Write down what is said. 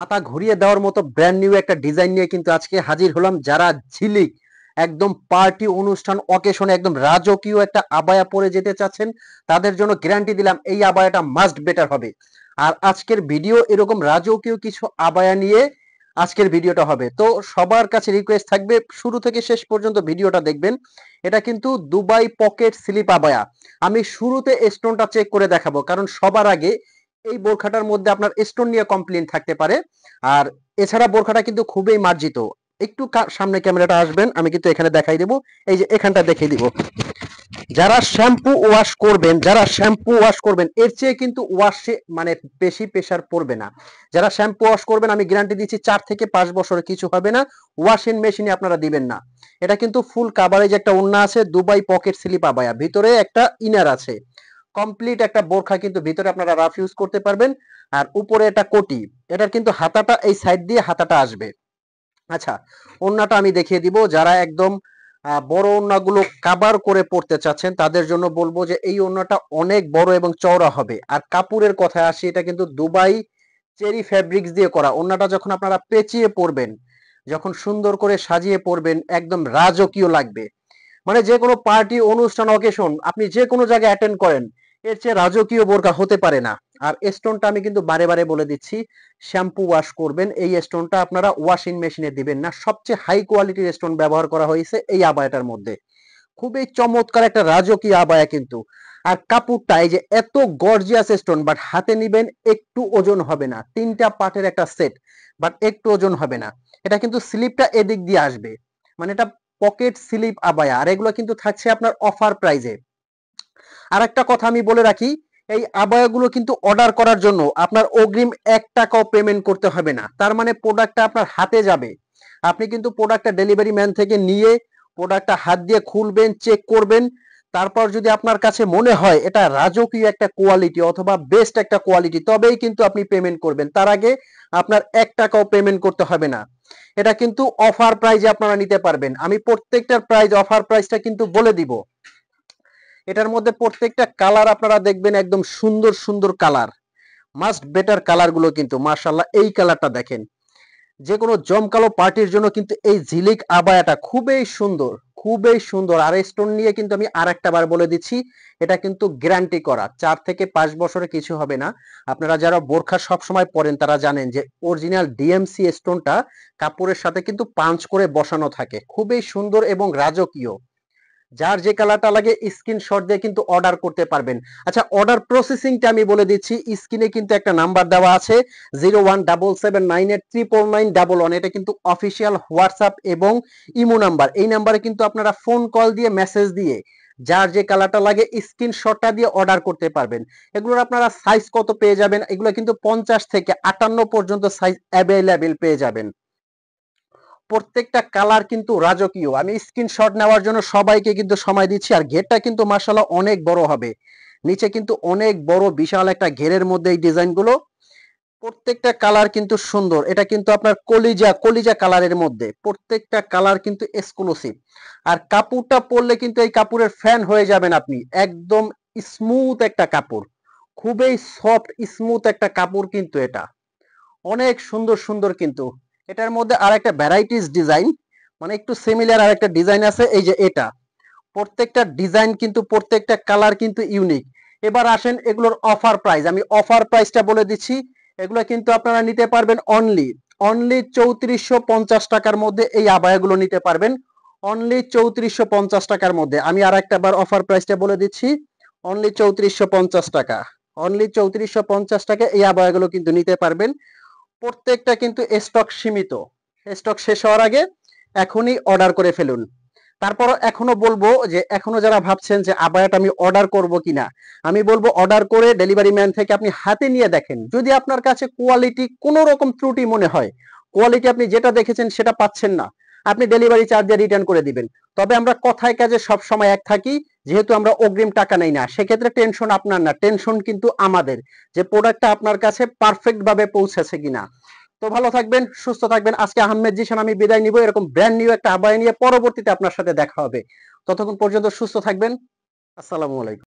মাথা ঘুরিয়ে দেওয়ার মতো ব্র্যান্ড নিউ একটা ডিজাইন নিয়ে কিন্তু আজকে হাজির হলাম। যারা ঝিলিক একদম পার্টি অনুষ্ঠান অকেশনে একদম রাজকীয় একটা আবায়া পরে যেতে চাচ্ছেন, তাদের জন্য গ্যারান্টি দিলাম এই আবায়াটা মাস্ট বেটার হবে। আর আজকের ভিডিও এরকম রাজকীয় কিছু আবায়া নিয়ে আজকের ভিডিওটা হবে। তো সবার কাছে রিকোয়েস্ট থাকবে শুরু থেকে শেষ পর্যন্ত ভিডিওটা দেখবেন। এটা কিন্তু দুবাই পকেট স্লিপ আবায়া। আমি শুরুতে স্টোনটা চেক করে দেখাবো, কারণ সবার আগে এই বোরখাটার মধ্যে আপনার স্টোন নিয়ে কমপ্লেইন থাকতে পারে। আর এছাড়া বোরখাটা কিন্তু খুবই মার্জিত। একটু সামনে ক্যামেরাটা আসবেন, আমি কিন্তু এখানে দেখাই দেবো। এই যে এখানটা দেখিয়ে দিব। যারা শ্যাম্পু ওয়াশ করবেন এর চেয়ে কিন্তু ওয়াশে মানে বেশি প্রেসার পড়বে না। যারা শ্যাম্পু ওয়াশ করবেন আমি গ্যারান্টি দিচ্ছি 4 থেকে 5 বছরে কিছু হবে না। ওয়াশিং মেশিনে আপনারা দিবেন না। এটা কিন্তু ফুল কাভারেজ একটা ওড়না আছে, দুবাই পকেট স্লিপ আবায়া, ভিতরে একটা ইনার আছে, কমপ্লিট একটা বোরখা কিন্তু ভিতরে আপনারা রাফ ইউজ করতে পারবেন। আর উপরে এটা কোটি, এটার কিন্তু হাতাটা এই সাইড দিয়ে হাতাটা আসবে। আচ্ছা, ওড়নাটা আমি দেখিয়ে দিব। যারা একদম বড় ওড়নাগুলো কাভার করে পড়তে চাচ্ছেন তাদের জন্য বলবো যে এই ওড়নাটা অনেক বড় এবং চওড়া হবে। আর কাপড়ের কথায় আসি, এটা কিন্তু দুবাই চেরি ফ্যাব্রিক্স দিয়ে করা। ওড়নাটা যখন আপনারা পেঁচিয়ে পরবেন, যখন সুন্দর করে সাজিয়ে পরবেন, একদম রাজকীয় লাগবে। মানে যে কোনো পার্টি অনুষ্ঠান অকেশন আপনি যে কোনো জায়গায় অ্যাটেন্ড করেন, এর চেয়ে রাজকীয় বোরকা হতে পারে না। আর স্টোনটা আমি কিন্তু বারে বারে বলে দিচ্ছি, শ্যাম্পু ওয়াশ করবেন, এই স্টোনটা আপনারা ওয়াশিং মেশিনে দিবেন না। সবচেয়ে হাই কোয়ালিটির স্টোন ব্যবহার করা হয়েছে এই আবায়াটার মধ্যে। খুবই চমৎকার একটা রাজকীয় আবায়া কিন্তু। আর কাপড়টা এই যে এত গর্জিয়াস স্টোন, বাট হাতে নিবেন একটু ওজন হবে না। 3টা পার্টের একটা সেট, বাট একটু ওজন হবে না। এটা কিন্তু স্লিপটা এদিক দিয়ে আসবে, মানে এটা পকেট স্লিপ আবায়া। আর এগুলো কিন্তু থাকছে আপনার অফার প্রাইজে। আর একটা কথা আমি বলে রাখি, এই আবায়াগুলো কিন্তু অর্ডার করার জন্য আপনার অগ্রিম 1 টাকাও পেমেন্ট করতে হবে না। তার মানে প্রোডাক্টটা আপনার হাতে যাবে, আপনি কিন্তু প্রোডাক্টটা ডেলিভারি ম্যান থেকে নিয়ে প্রোডাক্টটা হাত দিয়ে খুলবেন, চেক করবেন। তারপর যদি আপনার কাছে মনে হয় এটা রাজকীয় একটা কোয়ালিটি অথবা বেস্ট একটা কোয়ালিটি, তবেই কিন্তু আপনি পেমেন্ট করবেন। তার আগে আপনার 1 টাকাও পেমেন্ট করতে হবে না। এটা কিন্তু অফার প্রাইজে আপনারা নিতে পারবেন। আমি প্রত্যেকটার প্রাইস, অফার প্রাইসটা কিন্তু বলে দিব। এটার মধ্যে প্রত্যেকটা কালার আপনারা দেখবেন একদম সুন্দর সুন্দর কালার, মাস্ট বেটার কালার গুলো কিন্তু মাশাআল্লাহ। এই কালারটা দেখেন, যে কোনো জমকালো পার্টির জন্য কিন্তু এই ঝিলিক আবায়াটা খুবই সুন্দর, খুবই সুন্দর। আর স্টোন নিয়ে কিন্তু আমি আর একটা বার বলে দিচ্ছি, এটা কিন্তু গ্যারান্টি করা 4 থেকে 5 বছরে কিছু হবে না। আপনারা যারা বোরখা সব সময় পরেন তারা জানেন যে অরিজিনাল ডিএমসি স্টোনটা কাপড়ের সাথে কিন্তু পাঞ্চ করে বসানো থাকে, খুবই সুন্দর এবং রাজকীয়। যার যে কালারটা লাগে স্ক্রিনশট দিয়ে কিন্তু অর্ডার করতে পারবেন। আচ্ছা, অর্ডার প্রসেসিংটা আমি বলে দিচ্ছি। স্ক্রিনে কিন্তু একটা নাম্বার দেওয়া আছে, 01779839911। এটা কিন্তু অফিসিয়াল হোয়াটসঅ্যাপ এবং ইমো নাম্বার। এই নাম্বারে কিন্তু আপনারা ফোন কল দিয়ে মেসেজ দিয়ে যার যে কালারটা লাগে স্ক্রিনশটটা দিয়ে অর্ডার করতে পারবেন। এগুলোর আপনারা সাইজ কত পেয়ে যাবেন, এগুলো কিন্তু 50 থেকে 58 পর্যন্ত সাইজ অ্যাভেলেবেল পেয়ে যাবেন। প্রত্যেকটা কালার কিন্তু রাজকীয়। আমি স্ক্রিনশট নেওয়ার জন্য সবাইকে কিন্তু সময় দিচ্ছি। আর ঘেরটা কিন্তু মাশাআল্লাহ অনেক বড় হবে, নিচে কিন্তু অনেক বড় বিশাল একটা ঘেরের মধ্যে এই ডিজাইনগুলো। প্রত্যেকটা কালার কিন্তু সুন্দর। এটা কিন্তু আপনার কলিজা কলিজা কালারের মধ্যে, প্রত্যেকটা কালার কিন্তু এক্সক্লুসিভ। আর কাপড়টা পরলে কিন্তু এই কাপড়ের ফ্যান হয়ে যাবেন আপনি। একদম স্মুথ একটা কাপড়, খুবই সফট স্মুথ একটা কাপড় কিন্তু এটা। অনেক সুন্দর সুন্দর কিন্তু। এটার মধ্যে আর একটা ভ্যারাইটিস ডিজাইন, মানে একটু সিমিলার আর একটা ডিজাইন আছে, এই যে এটা। প্রত্যেকটা ডিজাইন কিন্তু প্রত্যেকটা কালার কিন্তু ইউনিক। এবার আসেন এগুলোর অফার প্রাইস, আমি অফার প্রাইসটা বলে দিচ্ছি। এগুলো কিন্তু আপনারা নিতে পারবেন অনলি অনলি 3450 টাকার মধ্যে। এই আবায়াগুলো নিতে পারবেন অনলি 3450 টাকার মধ্যে। আমি আর একটা বার অফার প্রাইসটা বলে দিচ্ছি, অনলি 3450 টাকা। অনলি 3450 টাকা এই আবায়াগুলো কিন্তু নিতে পারবেন। প্রত্যেকটা কিন্তু স্টক সীমিত, স্টক শেষ হওয়ার আগে এখনই অর্ডার করে ফেলুন। তারপর এখনো বলবো যে এখনো যারা ভাবছেন যে আবায়াটা আমি অর্ডার করব কিনা, আমি বলবো অর্ডার করে ডেলিভারি ম্যান থেকে আপনি হাতে নিয়ে দেখেন। যদি আপনার কাছে কোয়ালিটি কোনো রকম ত্রুটি মনে হয়, কোয়ালিটি আপনি যেটা দেখেছেন সেটা পাচ্ছেন না, আপনি ডেলিভারি চার্জ দিয়ে রিটার্ন করে দিবেন। তবে আমরা কথায় কাজে সব সময় এক থাকি, যেহেতু আমরা অগ্রিম টাকা নেই না, সেক্ষেত্রে টেনশন আপনার না, টেনশন কিন্তু আমাদের, যে প্রোডাক্টটা আপনার কাছে পারফেক্ট ভাবে পৌঁছেছে কিনা। তো ভালো থাকবেন, সুস্থ থাকবেন। আজকে আহমেদ জিশান আমি বিদায় নিব। এরকম ব্র্যান্ড নিউ একটা আবায়া নিয়ে পরবর্তীতে আপনার সাথে দেখা হবে। ততক্ষণ পর্যন্ত সুস্থ থাকবেন। আসসালামু আলাইকুম।